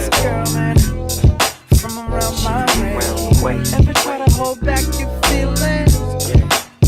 this girl, man, from around my way. Ever try to hold back your feelings,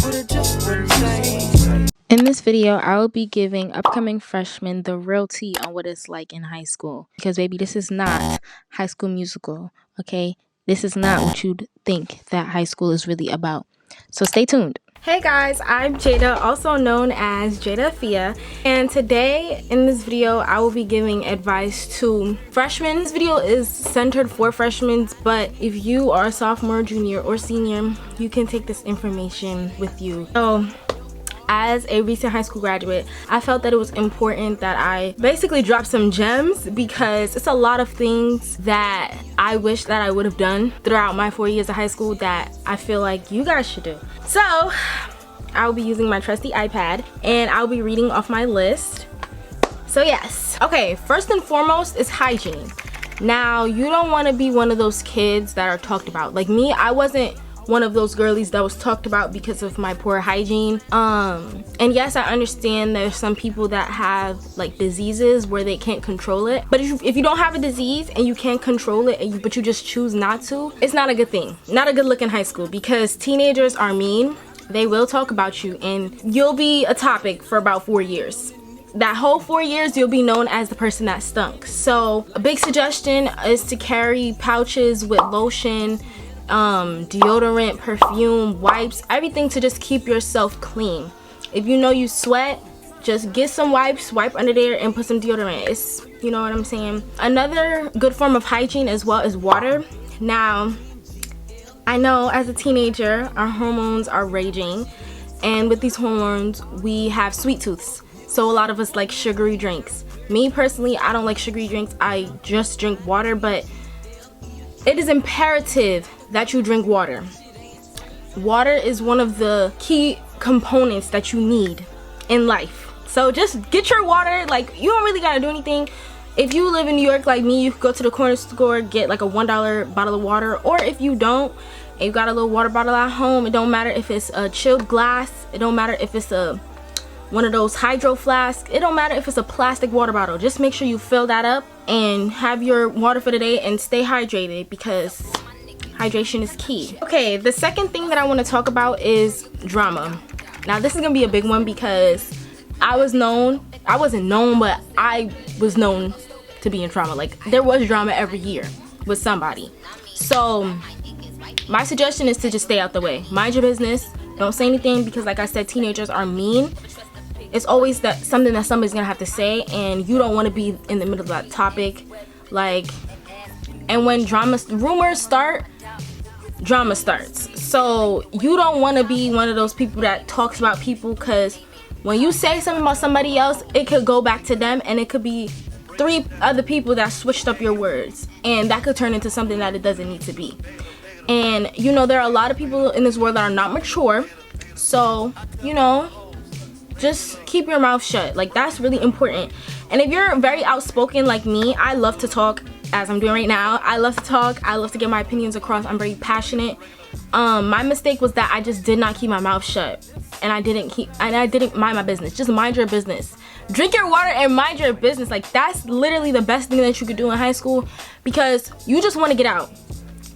but it just wouldn't say. In this video, I will be giving upcoming freshmen the real tea on what it's like in high school. Because baby, this is not High School Musical, okay? This is not what you'd think that high school is really about. So stay tuned. Hey guys, I'm Jada, also known as Jada Afia, and today in this video I will be giving advice to freshmen. This video is centered for freshmen, but if you are a sophomore, junior, or senior, you can take this information with you. So as a recent high school graduate, I felt that it was important that I basically drop some gems, because it's a lot of things that I wish that I would have done throughout my 4 years of high school that I feel like you guys should do. So I'll be using my trusty iPad and I'll be reading off my list. So yes, okay, first and foremost is hygiene. Now, you don't want to be one of those kids that are talked about. Like me, I wasn't one of those girlies that was talked about because of my poor hygiene. And yes, I understand there's some people that have like diseases where they can't control it, but if you don't have a disease and you can't control it, but you just choose not to, it's not a good thing. Not a good look in high school, because teenagers are mean. They will talk about you and you'll be a topic for about 4 years. That whole 4 years, you'll be known as the person that stunk. So a big suggestion is to carry pouches with lotion, deodorant, perfume, wipes, everything to just keep yourself clean. If you know you sweat, just get some wipes, wipe under there, and put some deodorant. It's, you know what I'm saying. Another good form of hygiene as well is water. Now, I know as a teenager, our hormones are raging, and with these hormones, we have sweet tooths. So a lot of us like sugary drinks. Me personally, I don't like sugary drinks. I just drink water, but it is imperative that you drink water. Water is one of the key components that you need in life. So just get your water. Like, you don't really gotta do anything. If you live in New York like me, you could go to the corner store, get like a $1 bottle of water. Or if you don't, and you got a little water bottle at home, it don't matter if it's a chilled glass, it don't matter if it's one of those hydro flasks, it don't matter if it's a plastic water bottle. Just make sure you fill that up and have your water for the day and stay hydrated, because hydration is key. Okay, the second thing that I want to talk about is drama. Now this is gonna be a big one, because I wasn't known, but I was known to be in drama. Like, there was drama every year with somebody. So my suggestion is to just stay out the way. Mind your business. Don't say anything, because like I said, teenagers are mean. It's always something that somebody's gonna have to say, and you don't want to be in the middle of that topic. Like, and when rumors start, drama starts. So you don't want to be one of those people that talks about people, because when you say something about somebody else, it could go back to them, and it could be 3 other people that switched up your words, and that could turn into something that it doesn't need to be. And you know, there are a lot of people in this world that are not mature, so you know, just keep your mouth shut. Like, that's really important. And if you're very outspoken like me, I love to talk, as I'm doing right now. I love to talk, I love to get my opinions across. I'm very passionate. My mistake was that I just did not keep my mouth shut, and I didn't mind my business. Just mind your business. Drink your water and mind your business. Like, that's literally the best thing that you could do in high school, because you just want to get out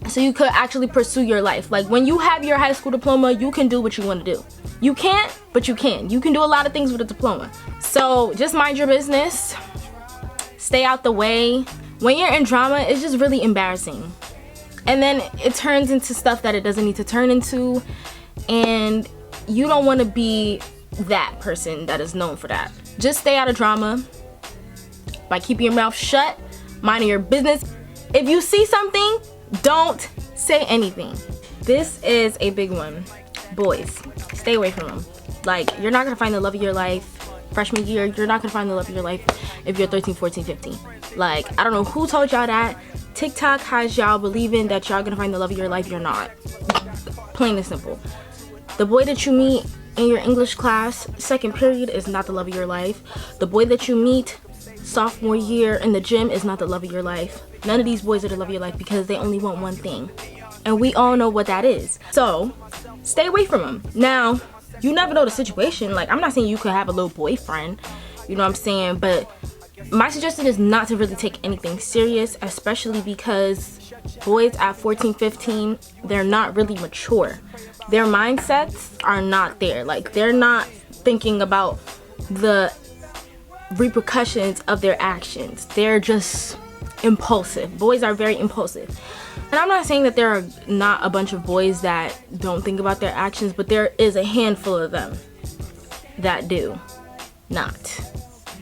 so you could actually pursue your life. Like, when you have your high school diploma, you can do what you want to do. You can't, but you can. You can do a lot of things with a diploma. So just mind your business. Stay out the way. When you're in drama, it's just really embarrassing. And then it turns into stuff that it doesn't need to turn into. And you don't want to be that person that is known for that. Just stay out of drama by keeping your mouth shut, minding your business. If you see something, don't say anything. This is a big one. Boys, stay away from them. Like, you're not gonna find the love of your life freshman year. You're not gonna find the love of your life if you're 13, 14, 15. Like, I don't know who told y'all that. TikTok has y'all believing that y'all gonna find the love of your life. You're not. Plain and simple. The boy that you meet in your English class second period is not the love of your life. The boy that you meet sophomore year in the gym is not the love of your life. None of these boys are the love of your life, because they only want one thing, and we all know what that is. So stay away from them. Now, you never know the situation. Like, I'm not saying you could have a little boyfriend, you know what I'm saying, but My suggestion is not to really take anything serious, especially because boys at 14, 15, they're not really mature. Their mindsets are not there. Like, they're not thinking about the repercussions of their actions. They're just impulsive. Boys are very impulsive. And I'm not saying that there are not a bunch of boys that don't think about their actions, but there is a handful of them that do not.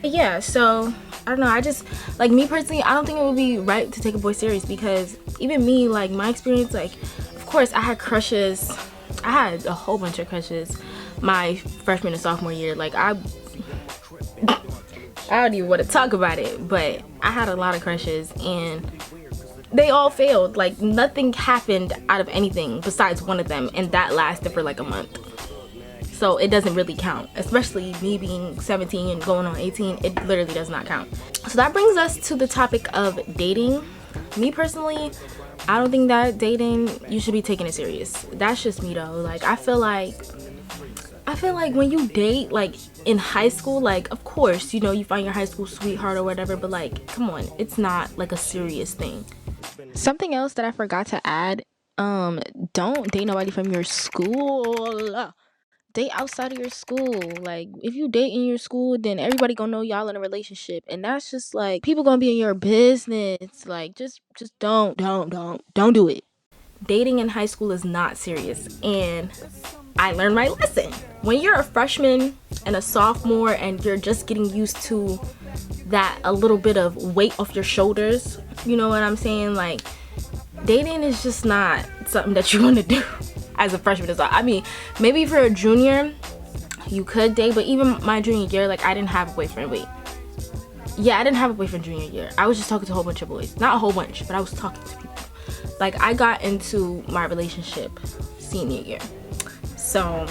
Yeah, so I don't know, I just, like, me personally, I don't think it would be right to take a boy serious, because even me, like, my experience, like, of course I had crushes. I had a whole bunch of crushes my freshman and sophomore year. Like, I don't even want to talk about it, but I had a lot of crushes and they all failed. Like, nothing happened out of anything besides one of them, and that lasted for like a month. So it doesn't really count, especially me being 17 and going on 18. It literally does not count. So that brings us to the topic of dating. Me personally, I don't think that dating, you should be taking it serious. That's just me though. Like, I feel like when you date, like, in high school, like, of course, you know, you find your high school sweetheart or whatever, but like, come on, it's not like a serious thing. Something else that I forgot to add, don't date nobody from your school. Date outside of your school. Like, if you date in your school, then everybody gonna know y'all in a relationship, and that's just like, people gonna be in your business. Like, just don't do it. Dating in high school is not serious, and I learned my lesson. When you're a freshman and a sophomore and you're just getting used to that, a little bit of weight off your shoulders, you know what I'm saying? Like, dating is just not something that you want to do as a freshman. I mean, maybe for a junior you could date, but even my junior year, like, I didn't have a boyfriend. I didn't have a boyfriend junior year. I was just talking to a whole bunch of boys. Not a whole bunch, but I was talking to people. Like, I got into my relationship senior year. So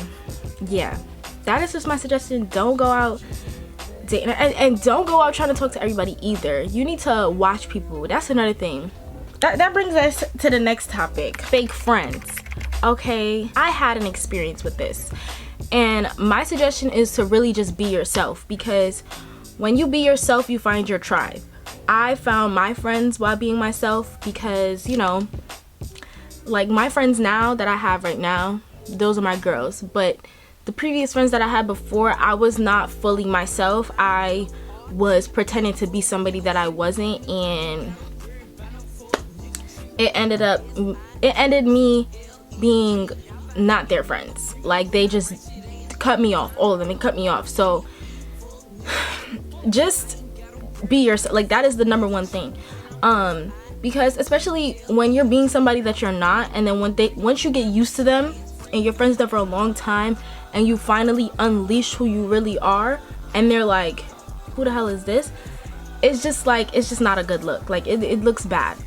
yeah, that is just my suggestion. Don't go out dating, and don't go out trying to talk to everybody either. You need to watch people. That's another thing. That brings us to the next topic, fake friends. Okay, I had an experience with this, and my suggestion is to really just be yourself, because when you be yourself, you find your tribe. I found my friends while being myself, because, you know, like, my friends now that I have right now, those are my girls. But the previous friends that I had before, I was not fully myself. I was pretending to be somebody that I wasn't, and it ended me being not their friends. Like, they just cut me off. All of them, it cut me off. So just be yourself. Like, that is the number one thing. Because especially when you're being somebody that you're not, and then once you get used to them and you're friends with them for a long time, and you finally unleash who you really are, and they're like, who the hell is this? It's just like, it's just not a good look. Like, it looks bad.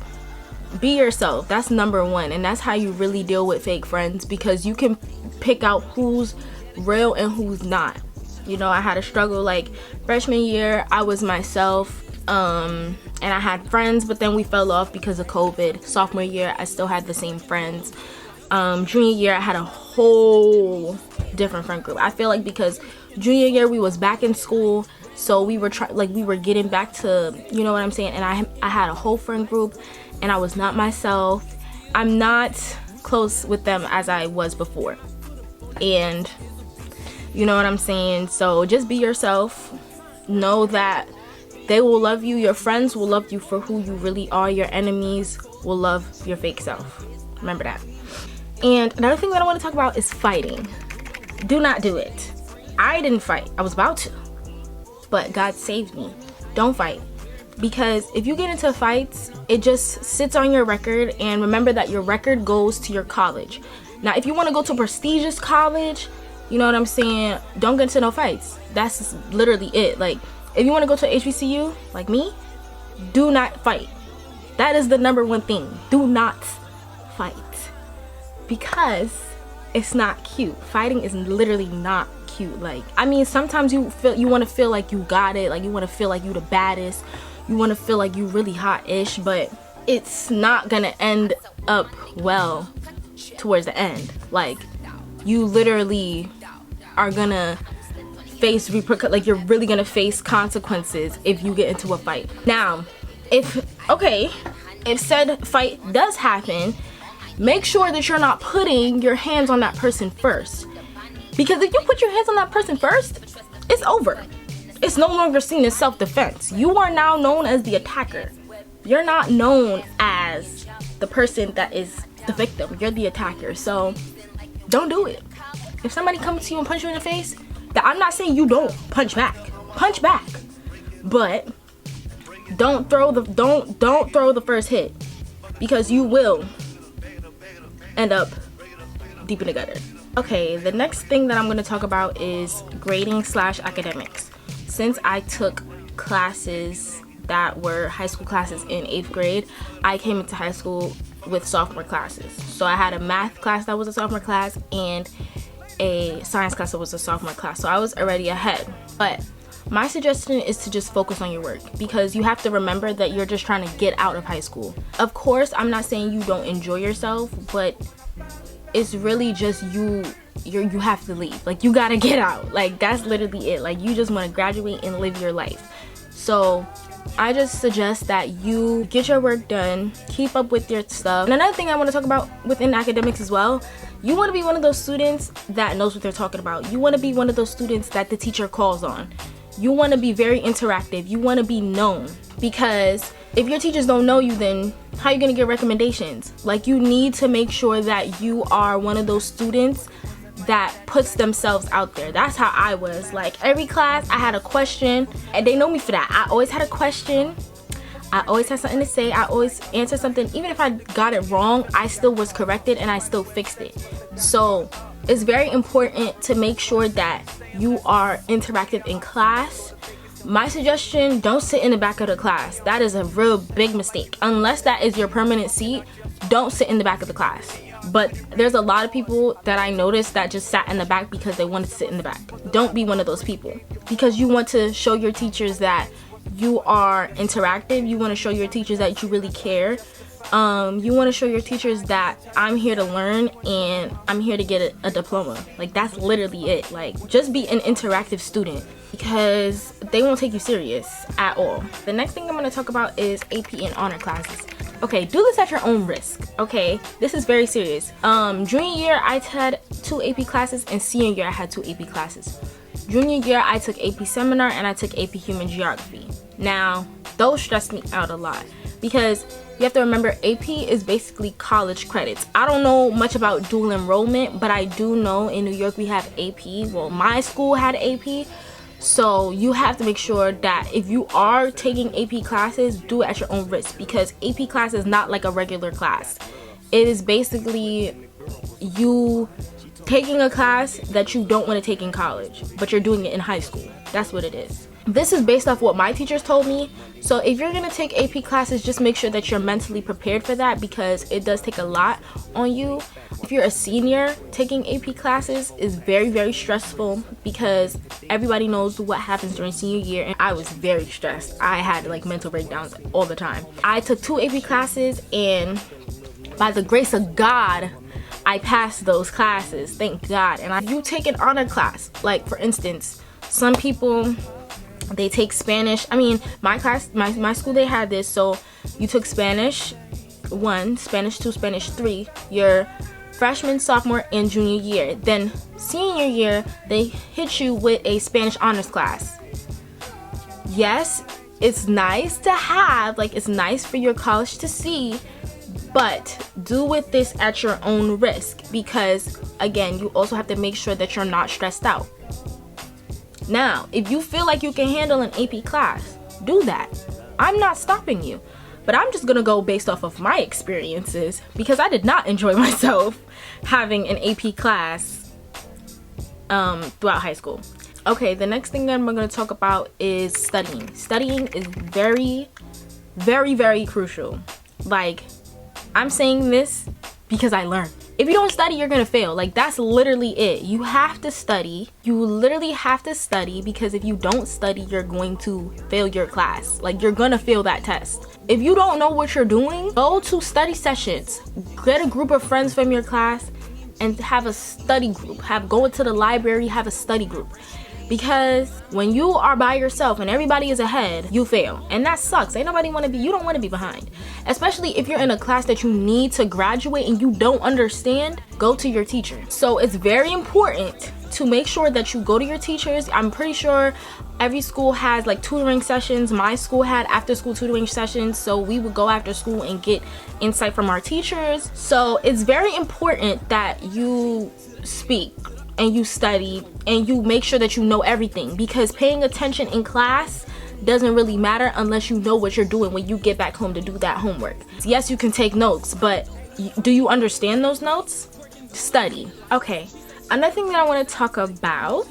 Be yourself. That's number one, and that's how you really deal with fake friends, because you can pick out who's real and who's not. You know, I had a struggle. Like, freshman year, I was myself, and I had friends, but then we fell off because of COVID. Sophomore year, I still had the same friends. Junior year, I had a whole different friend group. I feel like because junior year we was back in school, so we were getting back to, you know what I'm saying, and I had a whole friend group, and I was not myself. I'm not close with them as I was before, and you know what I'm saying. So just be yourself. Know that they will love you. Your friends will love you for who you really are. Your enemies will love your fake self. Remember that. And another thing that I want to talk about is fighting. Do not do it. I didn't fight. I was about to, but God saved me. Don't fight. Because if you get into fights, it just sits on your record, and remember that your record goes to your college. Now, if you want to go to a prestigious college, you know what I'm saying, don't get into no fights. That's literally it. Like, if you want to go to HBCU, like me, do not fight. That is the number one thing. Do not fight. Because it's not cute. Fighting is literally not cute. Like, I mean, sometimes you want to feel like you got it. Like, you want to feel like you the baddest. You want to feel like you really hot-ish, but it's not gonna end up well towards the end. Like, you literally are gonna face like you're really gonna face consequences if you get into a fight. Now, if said fight does happen, make sure that you're not putting your hands on that person first. Because if you put your hands on that person first, it's over. It's no longer seen as self-defense. You are now known as the attacker. You're not known as the person that is the victim. You're the attacker. So don't do it. If somebody comes to you and punches you in the face, I'm not saying you don't punch back. Punch back. But don't throw the first hit, because you will end up deep in the gutter. Okay, the next thing that I'm going to talk about is grading / academics. Since I took classes that were high school classes in 8th grade, I came into high school with sophomore classes. So I had a math class that was a sophomore class and a science class that was a sophomore class. So I was already ahead. But my suggestion is to just focus on your work, because you have to remember that you're just trying to get out of high school. Of course, I'm not saying you don't enjoy yourself, but it's really just you have to leave. Like, you gotta get out. Like, that's literally it. Like, you just want to graduate and live your life. So I just suggest that you get your work done, keep up with your stuff. And another thing I want to talk about within academics as well, you want to be one of those students that knows what they're talking about. You want to be one of those students that the teacher calls on. You want to be very interactive. You want to be known, because if your teachers don't know you, then how are you going to get recommendations? Like, you need to make sure that you are one of those students that puts themselves out there. That's how I was. Like, every class I had a question, and they know me for that. I always had a question. I always had something to say. I always answered something. Even if I got it wrong, I still was corrected and I still fixed it. So it's very important to make sure that you are interactive in class. My suggestion, don't sit in the back of the class. That is a real big mistake. Unless that is your permanent seat, don't sit in the back of the class. But there's a lot of people that I noticed that just sat in the back because they wanted to sit in the back. Don't be one of those people, because you want to show your teachers that you are interactive. You want to show your teachers that you really care. You want to show your teachers that I'm here to learn and I'm here to get a diploma. Like, that's literally it. Like, just be an interactive student, because they won't take you serious at all. The next thing I'm going to talk about is AP and honor classes. Okay, do this at your own risk. Okay, this is very serious. Junior year I had 2 AP classes, and senior year I had 2 AP classes. Junior year I took AP seminar and I took AP human geography. Now, those stressed me out a lot, because you have to remember AP is basically college credits. I don't know much about dual enrollment, but I do know in New York we have AP. Well, my school had AP. So you have to make sure that if you are taking AP classes, do it at your own risk, because AP class is not like a regular class. It is basically you taking a class that you don't want to take in college, but you're doing it in high school. That's what it is. This is based off what my teachers told me. So if you're going to take AP classes, just make sure that you're mentally prepared for that, because it does take a lot on you. If you're a senior, taking AP classes is very, very stressful, because everybody knows what happens during senior year, and I was very stressed. I had like mental breakdowns all the time. I took 2 AP classes, and by the grace of God, I passed those classes, thank God. And you take an honor class, like for instance, some people, they take Spanish. I mean, my class, my school, they had this. So you took Spanish 1, Spanish 2, Spanish 3, your freshman, sophomore, and junior year. Then senior year, they hit you with a Spanish honors class. Yes, it's nice to have, like, it's nice for your college to see, but do with this at your own risk, because again, you also have to make sure that you're not stressed out. Now, if you feel like you can handle an AP class, do that. I'm not stopping you, but I'm just gonna go based off of my experiences, because I did not enjoy myself having an AP class throughout high school. Okay, the next thing that I'm gonna talk about is studying. Studying is very, very, very crucial. Like, I'm saying this because I learned. If you don't study, you're gonna fail. Like, that's literally it. You have to study. You literally have to study, because if you don't study, you're going to fail your class. Like, you're gonna fail that test. If you don't know what you're doing, go to study sessions. Get a group of friends from your class and have a study group. Go into the library, have a study group. because when you are by yourself and everybody is ahead, you fail, and that sucks. Ain't nobody want to be, you don't want to be behind, especially if you're in a class that you need to graduate and you don't understand. Go to your teacher. So it's very important to make sure that you go to your teachers. I'm pretty sure every school has like tutoring sessions. My school had after school tutoring sessions, so we would go after school and get insight from our teachers. So it's very important that you speak and you study and you make sure that you know everything, because paying attention in class doesn't really matter unless you know what you're doing when you get back home to do that homework. Yes, you can take notes, but do you understand those notes? Study. Okay, another thing that I want to talk about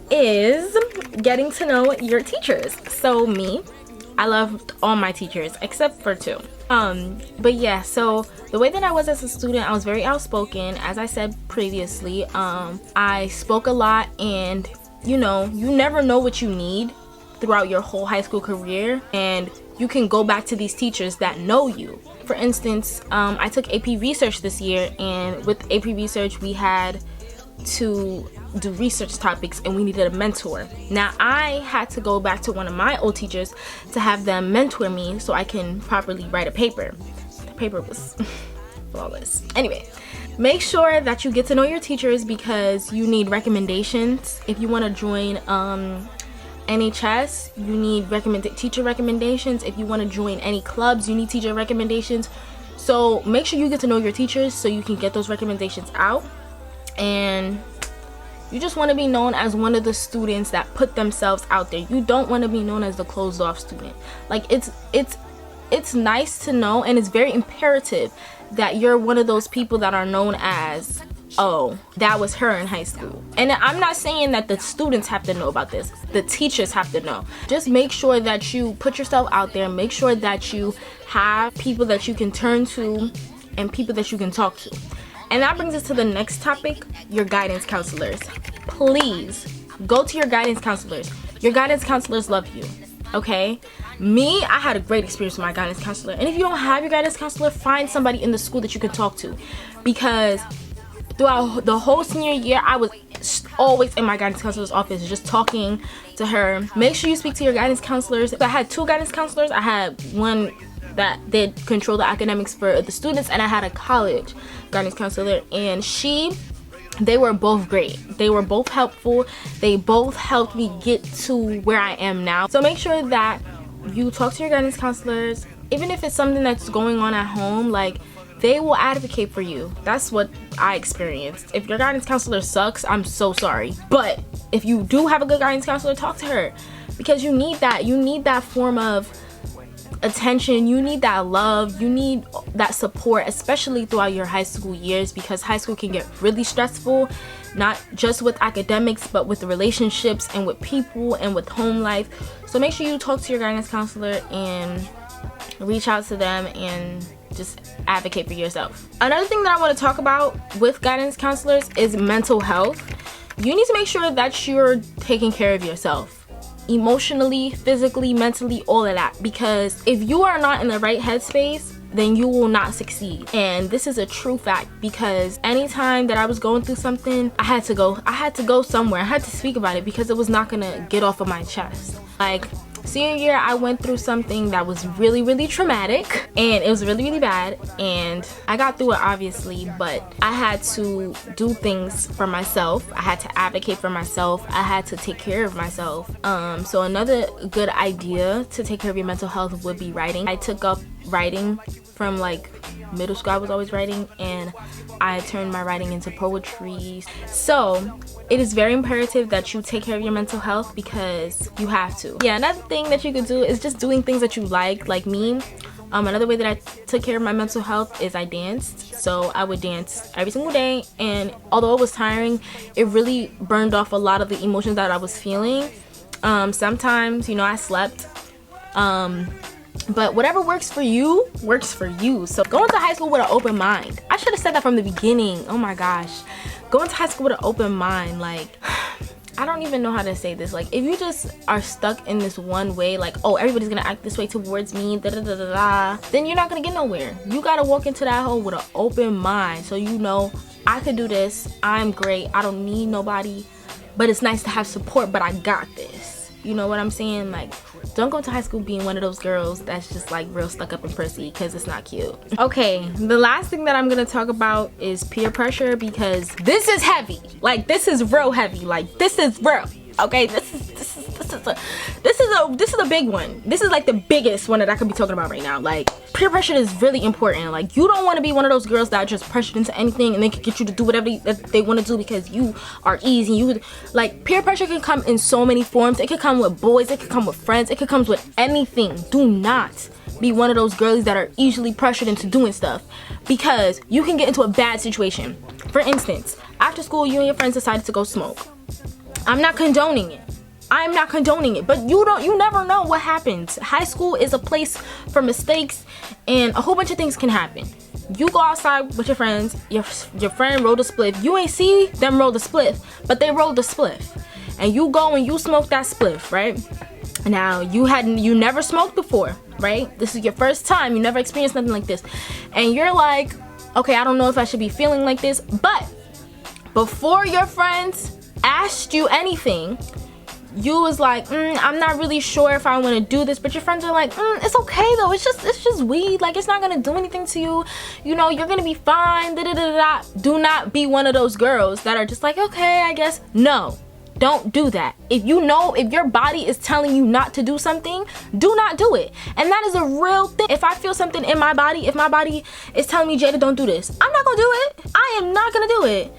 is getting to know your teachers. So me, I loved all my teachers except for 2. But yeah, so the way that I was as a student, I was very outspoken. As I said previously, I spoke a lot, and you know, you never know what you need throughout your whole high school career, and you can go back to these teachers that know you. For instance, I took AP Research this year, and with AP Research we had to do research topics and we needed a mentor. Now I had to go back to one of my old teachers to have them mentor me so I can properly write a paper. The paper was flawless. Anyway, make sure that you get to know your teachers, because you need recommendations. If you want to join NHS, you need teacher recommendations. If you want to join any clubs, you need teacher recommendations. So make sure you get to know your teachers so you can get those recommendations out. And you just want to be known as one of the students that put themselves out there. You don't want to be known as the closed off student. Like it's nice to know, and it's very imperative that you're one of those people that are known as, oh, that was her in high school. And I'm not saying that the students have to know about this. The teachers have to know. Just make sure that you put yourself out there. Make sure that you have people that you can turn to and people that you can talk to. And that brings us to the next topic, your guidance counselors. Please go to your guidance counselors. Your guidance counselors love you, okay? Me, I had a great experience with my guidance counselor. And if you don't have your guidance counselor, find somebody in the school that you can talk to, because throughout the whole senior year, I was always in my guidance counselor's office just talking to her. Make sure you speak to your guidance counselors. I had 2 guidance counselors. I had one that did control the academics for the students, and I had a college guidance counselor, and they were both great. They were both helpful. They both helped me get to where I am now. So make sure that you talk to your guidance counselors, even if it's something that's going on at home. Like, they will advocate for you. That's what I experienced. If your guidance counselor sucks, I'm so sorry. But if you do have a good guidance counselor, talk to her, because you need that. You need that form of attention. You need that love. You need that support, especially throughout your high school years, because high school can get really stressful, not just with academics, but with the relationships and with people and with home life. So make sure you talk to your guidance counselor and reach out to them and just advocate for yourself. Another thing that I want to talk about with guidance counselors is mental health. You need to make sure that you're taking care of yourself, emotionally, physically, mentally, all of that, because if you are not in the right headspace, then you will not succeed. And this is a true fact, because anytime that I was going through something, I had to go somewhere. I had to speak about it, because it was not gonna get off of my chest. Like, senior year, I went through something that was really, really traumatic, and it was really, really bad, and I got through it, obviously, but I had to do things for myself. I had to advocate for myself. I had to take care of myself. So another good idea to take care of your mental health would be writing. I took up writing from like middle school. I was always writing, and I turned my writing into poetry. So it is very imperative that you take care of your mental health, because you have to. Yeah, another thing that you could do is just doing things that you like me. Another way that I took care of my mental health is I danced. So I would dance every single day, and although it was tiring, it really burned off a lot of the emotions that I was feeling. Sometimes, you know, I slept. But whatever works for you, works for you. So go into high school with an open mind. I should have said that from the beginning. Oh my gosh. Go into high school with an open mind. Like, I don't even know how to say this. Like, if you just are stuck in this one way, like, oh, everybody's gonna act this way towards me, then you're not gonna get nowhere. You gotta walk into that hole with an open mind, so you know, I could do this. I'm great. I don't need nobody but it's nice to have support, but I got this. You know what I'm saying? Like, don't go to high school being one of those girls that's just like real stuck up and prissy, because it's not cute. Okay, the last thing that I'm gonna talk about is peer pressure, because this is heavy. Like, this is real heavy. Like, this is real. Okay, this is a big one. This is like the biggest one that I could be talking about right now. Like, peer pressure is really important. Like, you don't want to be one of those girls that are just pressured into anything and they can get you to do whatever they want to do because you are easy. You like, peer pressure can come in so many forms. It could come with boys, it could come with friends, it could come with anything. Do not be one of those girlies that are easily pressured into doing stuff, because you can get into a bad situation. For instance, after school, you and your friends decided to go smoke. I'm not condoning it. I'm not condoning it, but you never know what happens. High school is a place for mistakes, and a whole bunch of things can happen. You go outside with your friends, your friend rolled a spliff. You ain't see them roll the spliff, but they rolled the spliff. And you go and you smoke that spliff, right? Now, you never smoked before, right? This is your first time. You never experienced nothing like this. And you're like, okay, I don't know if I should be feeling like this, but before your friends asked you anything, you was like, I'm not really sure if I want to do this, but your friends are like, it's okay though, it's just weed, like, it's not gonna do anything to you, you know, you're gonna be fine, da da da da. Do not be one of those girls that are just like, okay, I guess. No, don't do that. If you know, if your body is telling you not to do something, do not do it. And that is a real thing. If I feel something in my body, if my body is telling me, Jada, don't do this, I'm not gonna do it. I am not gonna do it.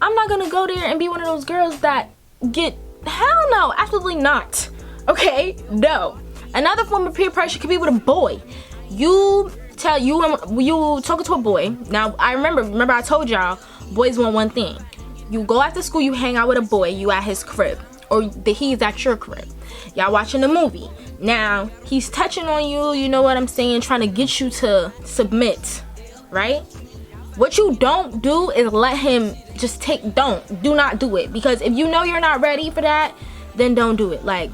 I'm not gonna go there and be one of those girls that get, hell no, absolutely not. Okay, no. Another form of peer pressure could be with a boy. You talking to a boy. Now, I remember I told y'all, boys want one thing. You go after school, you hang out with a boy, you at his crib, or he's at your crib. Y'all watching a movie. Now, he's touching on you, you know what I'm saying, trying to get you to submit, right? What you don't do is let him just do not do it. Because if you know you're not ready for that, then don't do it. Like,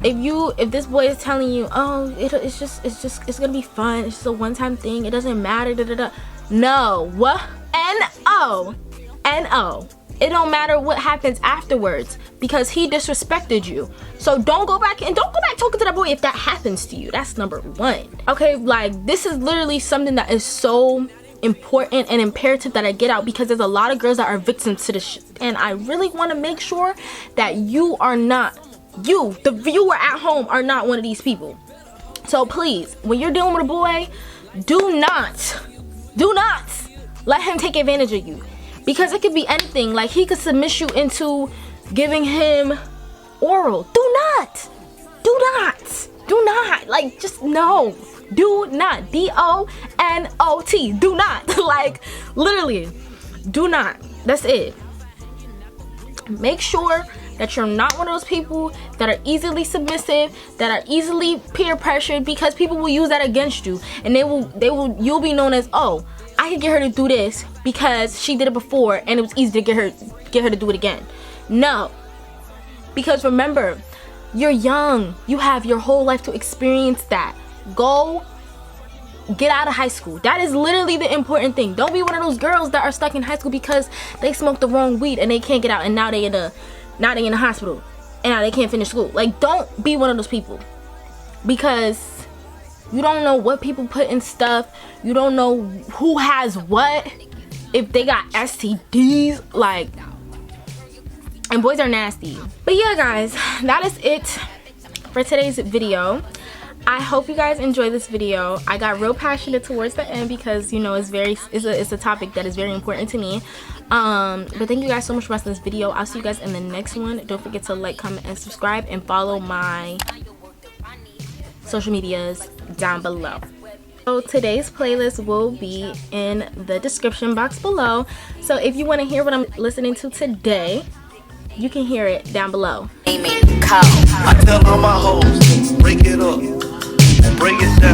if this boy is telling you, oh, it's gonna be fun, it's just a one-time thing, it doesn't matter, da da da. No, N-O. It don't matter what happens afterwards, because he disrespected you. So don't go back talking to that boy if that happens to you. That's number one. Okay, like, this is literally something that is so important and imperative that I get out, because there's a lot of girls that are victims to this shit, and I really want to make sure that you are not, the viewer at home, are not one of these people. So please, when you're dealing with a boy, do not let him take advantage of you, because it could be anything. Like, he could submit you into giving him oral. Do not, like, just no. Do not. D-O-N-O-T. Do not. Like, literally, do not. That's it. Make sure that you're not one of those people that are easily submissive, that are easily peer pressured, because people will use that against you, and you'll be known as, oh, I could get her to do this because she did it before and it was easy to get her to do it again. No. Because remember, you're young. You have your whole life to experience that. Go get out of high school. That is literally the important thing. Don't be one of those girls that are stuck in high school because they smoked the wrong weed and they can't get out, and now they in the hospital and now they can't finish school. Like, don't be one of those people, because you don't know what people put in stuff. You don't know who has what, if they got STDs, like, and boys are nasty. But yeah, guys, that is it for today's video. I hope you guys enjoyed this video. I got real passionate towards the end because, you know, it's a topic that is very important to me. But thank you guys so much for watching this video. I'll see you guys in the next one. Don't forget to like, comment, and subscribe, and follow my social medias down below. So today's playlist will be in the description box below. So if you want to hear what I'm listening to today, you can hear it down below. I tell all my hoes, break it up and break it down.